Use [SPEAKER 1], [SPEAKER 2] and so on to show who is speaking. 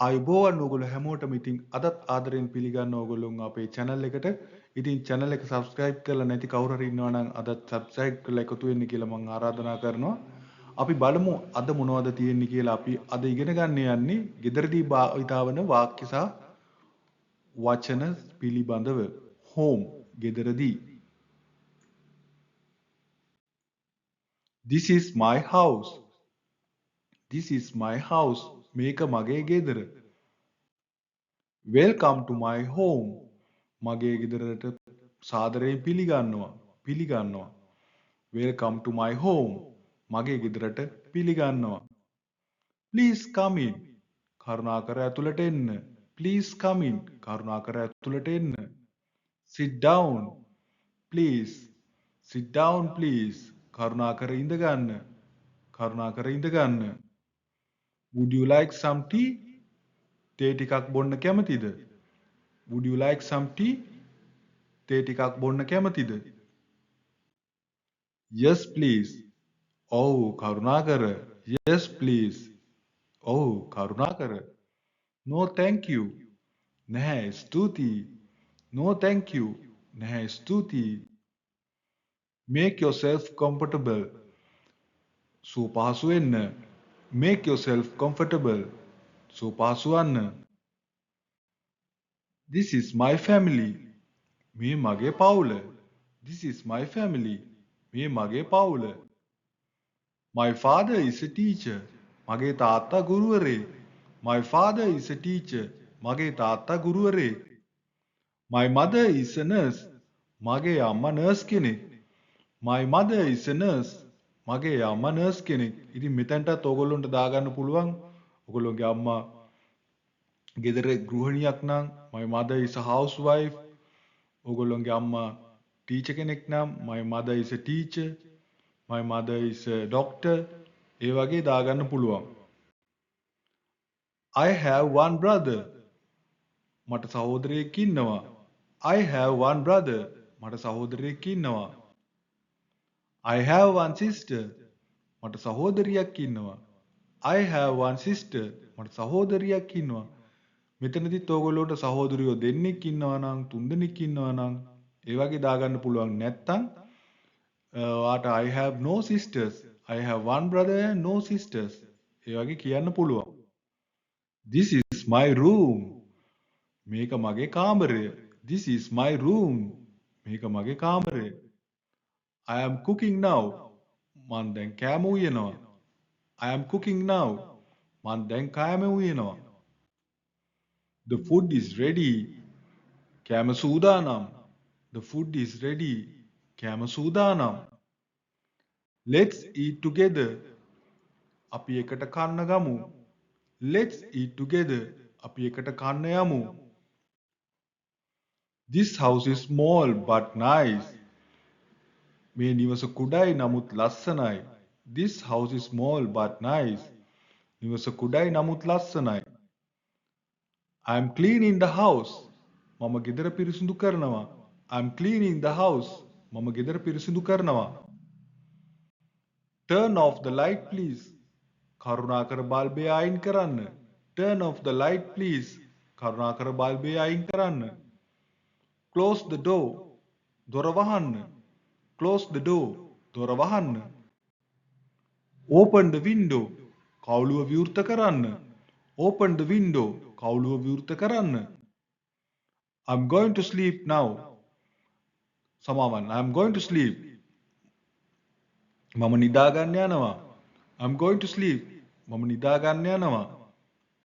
[SPEAKER 1] ආයුබෝවන් ඕගොල්ලෝ හැමෝටම ඉතින් අදත් ආදරෙන් පිළිගන්න ඕගොල්ලෝ අපේ channel එකට. ඉතින් channel එක subscribe කරලා නැති කවුරු හරි ඉන්නවා නම් අදත් subscribe කරලා එකතු වෙන්න කියලා මම ආරාධනා කරනවා. අපි බලමු අද මොනවද තියෙන්නේ කියලා. අපි අද ඉගෙන ගන්න යන්නේ ගෙදරදී භාවිතා වන වාක්‍ය සහ වචන පිළිබඳව. home ගෙදරදී. This is my house. This is my house. මේක මගේ ගෙදර. Welcome to my home. මගේ ගෙදරට සාදරයෙන් පිළිගන්නවා. Welcome to my home. මගේ ගෙදරට පිළිගන්නවා. Please come in. කරුණාකර ඇතුළට එන්න. Please come in. කරුණාකර ඇතුළට එන්න. Sit down. Please. Sit down please. කරුණාකර ඉඳ ගන්න. කරුණාකර ඉඳ ගන්න. Would you like some tea? තේ ටිකක් බොන්න කැමතිද? Would you like some tea? තේ ටිකක් බොන්න කැමතිද? Yes please. ඔව් කරුණාකර. Yes please. ඔව් කරුණාකර. No thank you. නැහැ ස්තුතියි. No thank you. නැහැ ස්තුතියි. Make yourself comfortable. සුවපහසු වෙන්න. Make yourself comfortable. සුවපහසු වන්න. This is my family. මේ මගේ පවුල. This is my family. මේ මගේ පවුල. My father is a teacher. මගේ තාත්තා ගුරුවරයෙක්. My father is a teacher. මගේ තාත්තා ගුරුවරයෙක්. My mother is a nurse. මගේ අම්මා නර්ස් කෙනෙක්. My mother is a nurse. මගේ අම්මා නර්ස් කෙනෙක්. ඉතින් මෙතනටත් ඕගොල්ලොන්ට දාගන්න පුළුවන්. ඕගොල්ලෝගේ අම්මා ගෙදර ගෘහණියක් නම් my mother is a housewife. ඕගොල්ලෝගේ අම්මා ටීචර් කෙනෙක් නම් my mother is a teacher. My mother is a doctor. ඒ වගේ දාගන්න පුළුවන්. I have one brother. මට සහෝදරයෙක් ඉන්නවා. I have one brother. මට සහෝදරයෙක් ඉන්නවා. I have one sister. මට සහෝදරියක් ඉන්නවා. I have one sister. මට සහෝදරියක් ඉන්නවා. මෙතනදිත් ඕගොල්ලෝට සහෝදරියෝ දෙන්නෙක් ඉන්නවා නම් තුන් දෙනෙක් ඉන්නවා නම් ඒ වගේ දාගන්න පුළුවන්. නැත්තම් වාට I have no sisters. I have one brother and no sisters. ඒ වගේ කියන්න පුළුවන්. This is my room. මේක මගේ කාමරය. This is my room. මේක මගේ කාමරය. I am cooking now. මං දැන් කෑම උයනවා. I am cooking now. මං දැන් කෑම උයනවා. The food is ready. කෑම සූදානම්. The food is ready. කෑම සූදානම්. Let's eat together. අපි එකට කන්න ගමු. Let's eat together. අපි එකට කන්න යමු. This house is small but nice. මේ නිවස කුඩයි නමුත් ලස්සනයි. This house is small but nice. නිවස කුඩයි නමුත් ලස්සනයි. I am cleaning the house. මම ගෙදර පිරිසිදු කරනවා. I am cleaning the house. මම ගෙදර පිරිසිදු කරනවා. Turn off the light please. කරුණාකර බල්බය අයින් කරන්න. Turn off the light please. කරුණාකර බල්බය අයින් කරන්න. Close the door. දොර වහන්න. Close the door. දොර වහන්න. Open the window. කවුළුව විවෘත කරන්න. Open the window. කවුළුව විවෘත කරන්න. I'm going to sleep now. සමාවන්න. I'm going to sleep. මම නිදා ගන්න යනවා. I'm going to sleep. මම නිදා ගන්න යනවා.